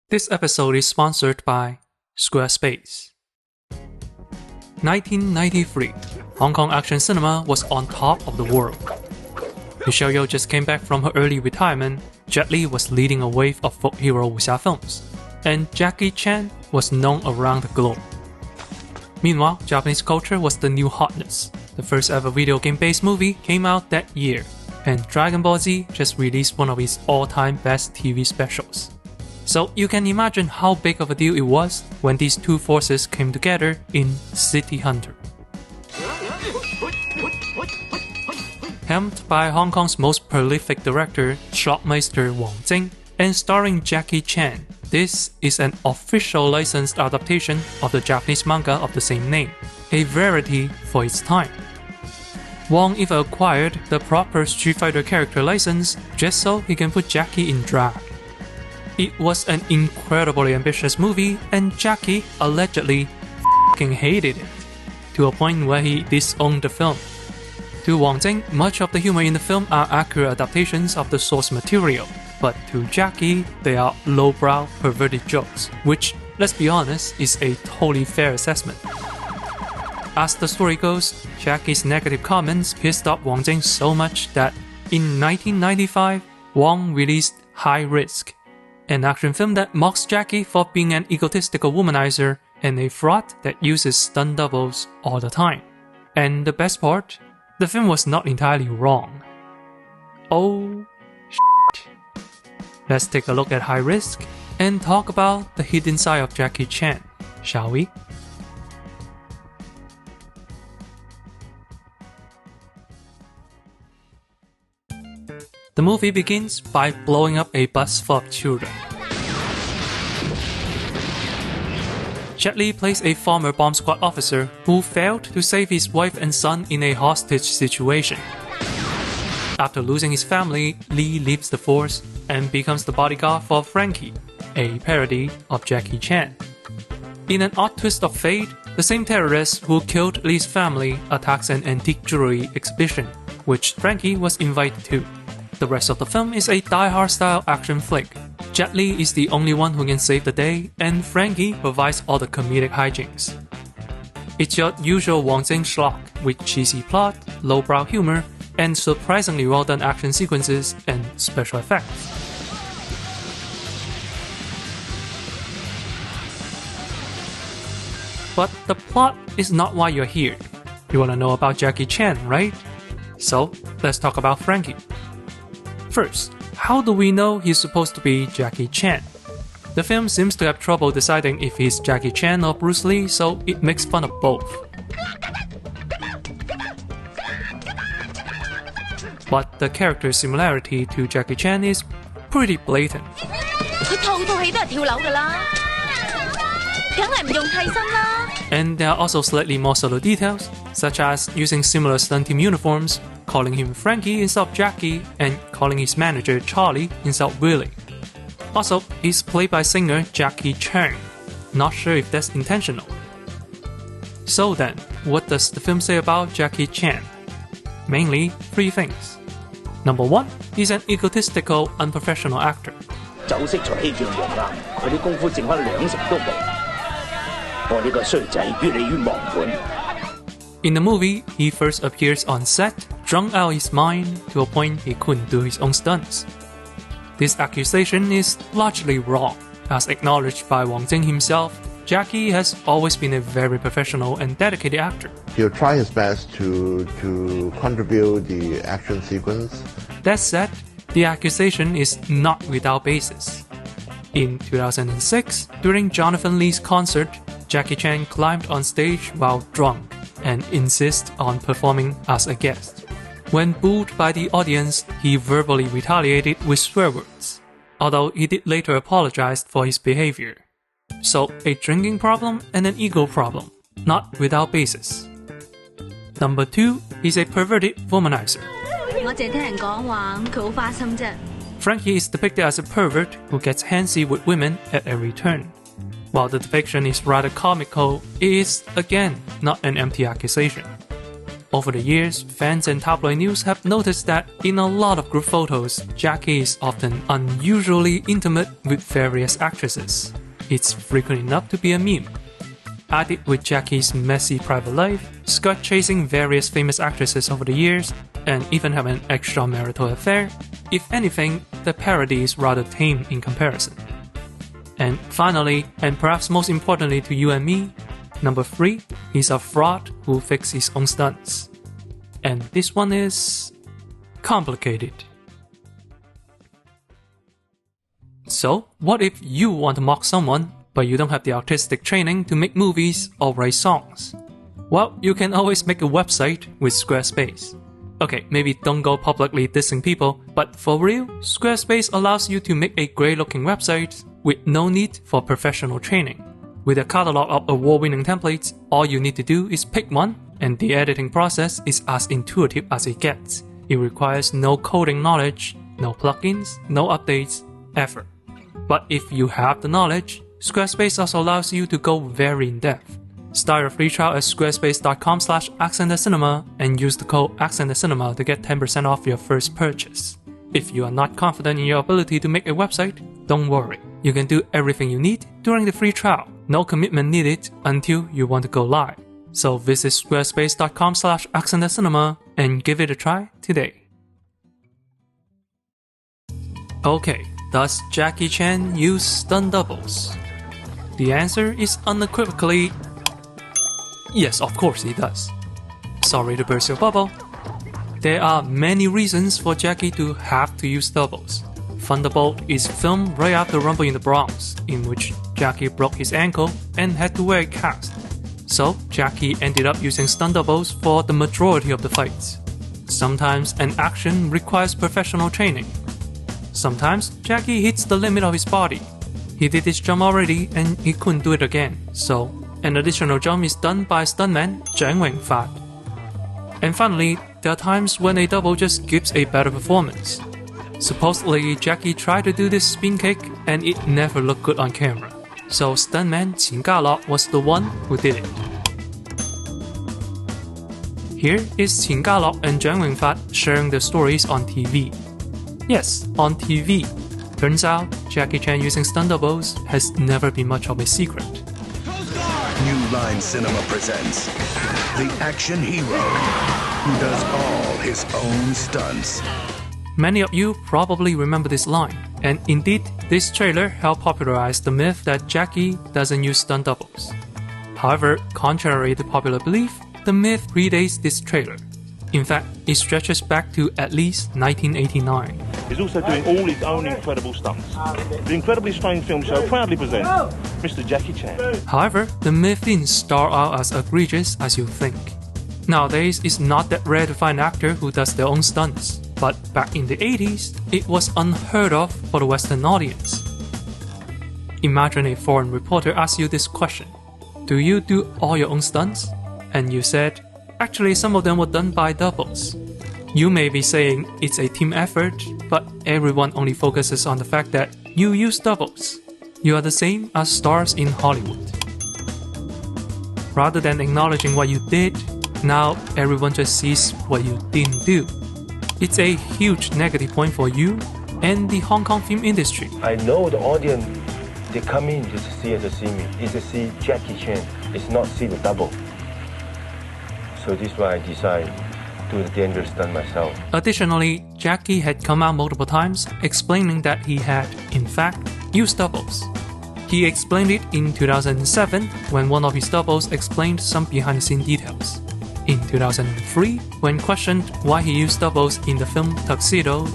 This episode is sponsored by Squarespace. 1993, Hong Kong action cinema was on top of the world. Michelle Yeoh just came back from her early retirement, Jet Li was leading a wave of folk hero wuxia films, and Jackie Chan was known around the globe. Meanwhile, Japanese culture was the new hotness. The first ever video game-based movie came out that year, and Dragon Ball Z just released one of its all-time best TV specials. So you can imagine how big of a deal it was when these two forces came together in City Hunter. Helmed by Hong Kong's most prolific director, Shotmeister Wong Jing, and starring Jackie Chan, this is an official licensed adaptation of the Japanese manga of the same name, a rarity for its time. Wong even acquired the proper Street Fighter character license just so he can put Jackie in drag. It was an incredibly ambitious movie, and Jackie allegedly f***ing hated it, to a point where he disowned the film. To Wong Jing, much of the humor in the film are accurate adaptations of the source material, but to Jackie, they are lowbrow, perverted jokes, which, let's be honest, is a totally fair assessment. As the story goes, Jackie's negative comments pissed off Wong Jing so much that in 1995, Wong released High Risk, an action film that mocks Jackie for being an egotistical womanizer and a fraud that uses stunt doubles all the time. And the best part? The film was not entirely wrong. Oh shit. Let's take a look at High Risk and talk about the hidden side of Jackie Chan, shall we? The movie begins by blowing up a bus full of children. Jet Li plays a former bomb squad officer who failed to save his wife and son in a hostage situation. After losing his family, Li leaves the force and becomes the bodyguard for Frankie, a parody of Jackie Chan. In an odd twist of fate, the same terrorist who killed Li's family attacks an antique jewelry exhibition, which Frankie was invited to. The rest of the film is a die-hard style action flick. Jet Li is the only one who can save the day, and Frankie provides all the comedic hijinks. It's your usual Wong Jing schlock with cheesy plot, lowbrow humor, and surprisingly well-done action sequences and special effects. But the plot is not why you're here. You wanna know about Jackie Chan, right? So, let's talk about Frankie. First, how do we know he's supposed to be Jackie Chan? The film seems to have trouble deciding if he's Jackie Chan or Bruce Lee, so it makes fun of both. But the character similarity to Jackie Chan is pretty blatant. And there are also slightly more subtle details, such as using similar stunt team uniforms, calling him Frankie instead of Jackie, and calling his manager Charlie instead of Willie. Also, he's played by singer Jackie Chan. Not sure if that's intentional. So then, what does the film say about Jackie Chan? Mainly, three things. Number one, he's an egotistical, unprofessional actor. In the movie, he first appears on set, drunk out his mind to a point he couldn't do his own stunts. This accusation is largely wrong. As acknowledged by Wong Jing himself, Jackie has always been a very professional and dedicated actor. He'll try his best to contribute the action sequence. That said, the accusation is not without basis. In 2006, during Jonathan Lee's concert, Jackie Chan climbed on stage while drunk and insisted on performing as a guest. When booed by the audience, he verbally retaliated with swear words, although he did later apologize for his behavior. So, a drinking problem and an ego problem, not without basis. Number two, he's a perverted womanizer. Frankie is depicted as a pervert who gets handsy with women at every turn. While the depiction is rather comical, it is, again, not an empty accusation. Over the years, fans and tabloid news have noticed that in a lot of group photos, Jackie is often unusually intimate with various actresses. It's frequent enough to be a meme. Added with Jackie's messy private life, skirt chasing various famous actresses over the years, and even have an extramarital affair, if anything, the parody is rather tame in comparison. And finally, and perhaps most importantly to you and me, number 3, he's a fraud who fakes his own stunts. And this one is complicated. So, what if you want to mock someone, but you don't have the artistic training to make movies or write songs? Well, you can always make a website with Squarespace. Okay, maybe don't go publicly dissing people, but for real, Squarespace allows you to make a great-looking website with no need for professional training. With a catalog of award-winning templates, all you need to do is pick one, and the editing process is as intuitive as it gets. It requires no coding knowledge, no plugins, no updates, ever. But if you have the knowledge, Squarespace also allows you to go very in-depth. Start your free trial at squarespace.com/accentthecinema and use the code accentthecinema to get 10% off your first purchase. If you are not confident in your ability to make a website, don't worry. You can do everything you need during the free trial. No commitment needed until you want to go live. So visit squarespace.com/accentthecinema and give it a try today. Okay, does Jackie Chan use stunt doubles? The answer is unequivocally yes, of course he does. Sorry to burst your bubble. There are many reasons for Jackie to have to use doubles. Thunderbolt is filmed right after Rumble in the Bronx, in which Jackie broke his ankle and had to wear a cast. So, Jackie ended up using stunt doubles for the majority of the fights. Sometimes an action requires professional training. Sometimes Jackie hits the limit of his body. He did this jump already and he couldn't do it again, so an additional jump is done by stuntman Zhang Wing-fat. And finally, there are times when a double just gives a better performance. Supposedly, Jackie tried to do this spin kick and it never looked good on camera. So stuntman Qin Ga-lok was the one who did it. Here is Qin Ga-lok and Zhang Wing-fat sharing their stories on TV. Yes, on TV. Turns out, Jackie Chan using stunt doubles has never been much of a secret. New Line Cinema presents the action hero who does all his own stunts. Many of you probably remember this line, and indeed, this trailer helped popularize the myth that Jackie doesn't use stunt doubles. However, contrary to popular belief, the myth predates this trailer. In fact, it stretches back to at least 1989. He's also doing all his own incredible stunts. The Incredibly Strange Film Show proudly presents Mr. Jackie Chan. However, the myth didn't start out as egregious as you think. Nowadays, it's not that rare to find an actor who does their own stunts, but back in the 80s, it was unheard of for the Western audience. Imagine a foreign reporter asks you this question: do you do all your own stunts? And you said, actually some of them were done by doubles. You may be saying it's a team effort, but everyone only focuses on the fact that you use doubles. You are the same as stars in Hollywood. Rather than acknowledging what you did, now everyone just sees what you didn't do. It's a huge negative point for you and the Hong Kong film industry. I know the audience, they come in just to see me. It's to see Jackie Chan. It's not see the double. So this is why I decided to do the dangerous stunt myself. Additionally, Jackie had come out multiple times explaining that he had, in fact, used doubles. He explained it in 2007 when one of his doubles explained some behind-the-scenes details. In 2003, when questioned why he used doubles in the film Tuxedo,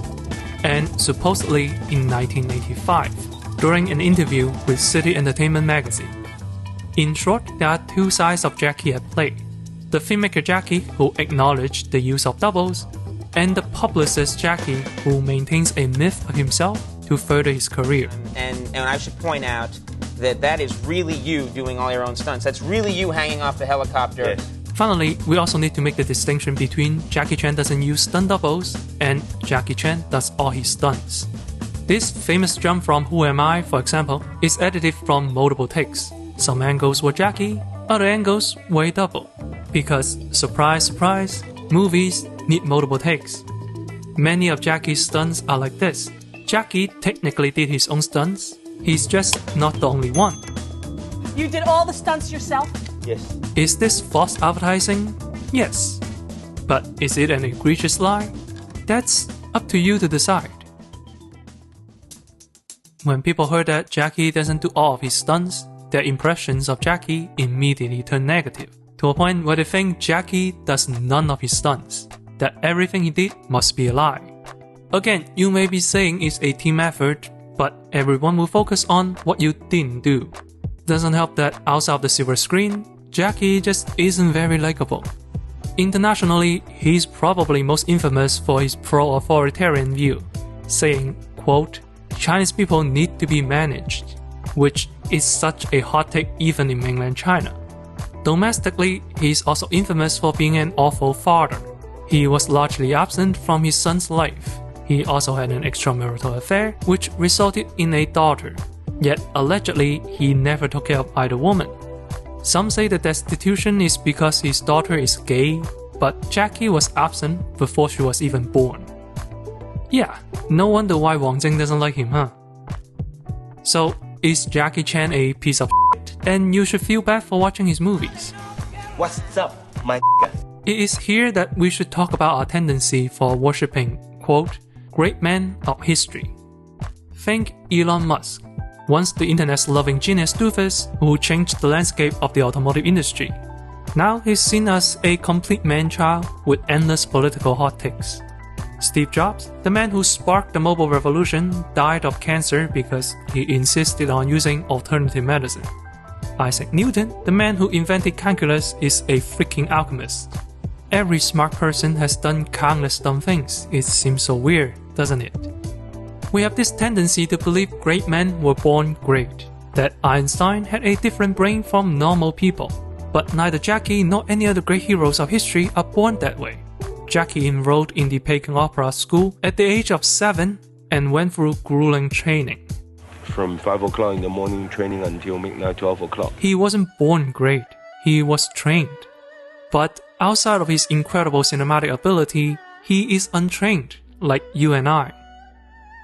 and supposedly in 1985, during an interview with City Entertainment magazine. In short, there are two sides of Jackie at play. The filmmaker Jackie, who acknowledged the use of doubles, and the publicist Jackie, who maintains a myth of himself to further his career. And I should point out that is really you doing all your own stunts. That's really you hanging off the helicopter. Yes. Finally, we also need to make the distinction between Jackie Chan doesn't use stunt doubles and Jackie Chan does all his stunts. This famous jump from Who Am I, for example, is edited from multiple takes. Some angles were Jackie, other angles were a double. Because, surprise, surprise, movies need multiple takes. Many of Jackie's stunts are like this. Jackie technically did his own stunts. He's just not the only one. You did all the stunts yourself? Yes. Is this false advertising? Yes. But is it an egregious lie? That's up to you to decide. When people heard that Jackie doesn't do all of his stunts, their impressions of Jackie immediately turn negative, to a point where they think Jackie does none of his stunts, that everything he did must be a lie. Again, you may be saying it's a team effort, but everyone will focus on what you didn't do. Doesn't help that outside of the silver screen, Jackie just isn't very likable. Internationally, he's probably most infamous for his pro-authoritarian view, saying, quote, Chinese people need to be managed, which is such a hot take even in mainland China. Domestically, he's also infamous for being an awful father. He was largely absent from his son's life. He also had an extramarital affair, which resulted in a daughter. Yet, allegedly, he never took care of either woman. Some say the destitution is because his daughter is gay, but Jackie was absent before she was even born. Yeah, no wonder why Wang Jing doesn't like him, huh? So, is Jackie Chan a piece of shit, and you should feel bad for watching his movies? What's up, my It is here that we should talk about our tendency for worshipping, quote, great men of history. Think Elon Musk, once the internet's loving genius doofus who changed the landscape of the automotive industry. Now he's seen as a complete man-child with endless political hot takes. Steve Jobs, the man who sparked the mobile revolution, died of cancer because he insisted on using alternative medicine. Isaac Newton, the man who invented calculus, is a freaking alchemist. Every smart person has done countless dumb things. It seems so weird, doesn't it? We have this tendency to believe great men were born great, that Einstein had a different brain from normal people. But neither Jackie nor any other great heroes of history are born that way. Jackie enrolled in the Peking Opera School at the age of 7 and went through grueling training. From 5 o'clock in the morning training until midnight, 12 o'clock. He wasn't born great, he was trained. But outside of his incredible cinematic ability, he is untrained, like you and I.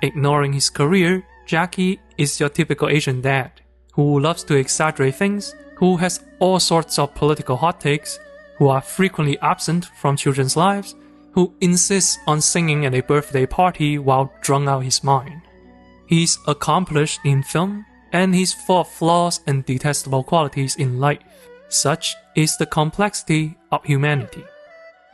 Ignoring his career, Jackie is your typical Asian dad, who loves to exaggerate things, who has all sorts of political hot takes, who are frequently absent from children's lives, who insists on singing at a birthday party while drunk out his mind. He's accomplished in film, and he's full of flaws and detestable qualities in life. Such is the complexity of humanity.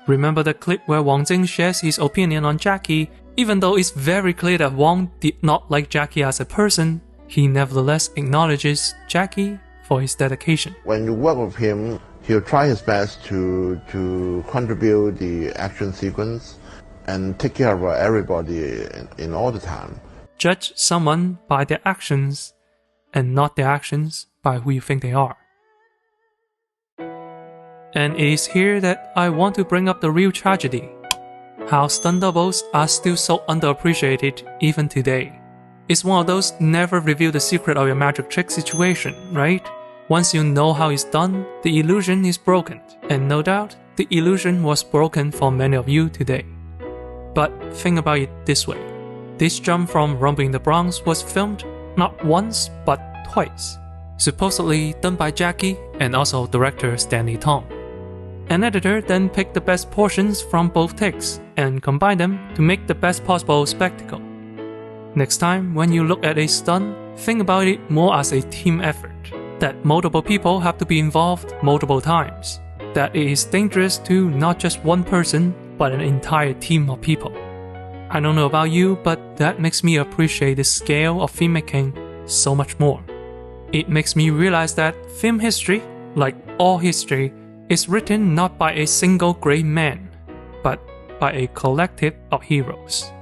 Remember the clip where Wang Jing shares his opinion on Jackie? Even though it's very clear that Wang did not like Jackie as a person, he nevertheless acknowledges Jackie for his dedication. When you work with him, he'll try his best to contribute the action sequence and take care of everybody in all the time. Judge someone by their actions and not their actions by who you think they are. And it is here that I want to bring up the real tragedy. How stunt doubles are still so underappreciated even today. It's one of those never reveal the secret of your magic trick situation, right? Once you know how it's done, the illusion is broken. And no doubt, the illusion was broken for many of you today. But think about it this way. This jump from Rumble in the Bronx was filmed not once but twice. Supposedly done by Jackie and also director Stanley Tong. An editor then picked the best portions from both takes and combined them to make the best possible spectacle. Next time when you look at a stunt, think about it more as a team effort. That multiple people have to be involved multiple times. That it is dangerous to not just one person, but an entire team of people. I don't know about you, but that makes me appreciate the scale of filmmaking so much more. It makes me realize that film history, like all history, is written not by a single great man, but by a collective of heroes.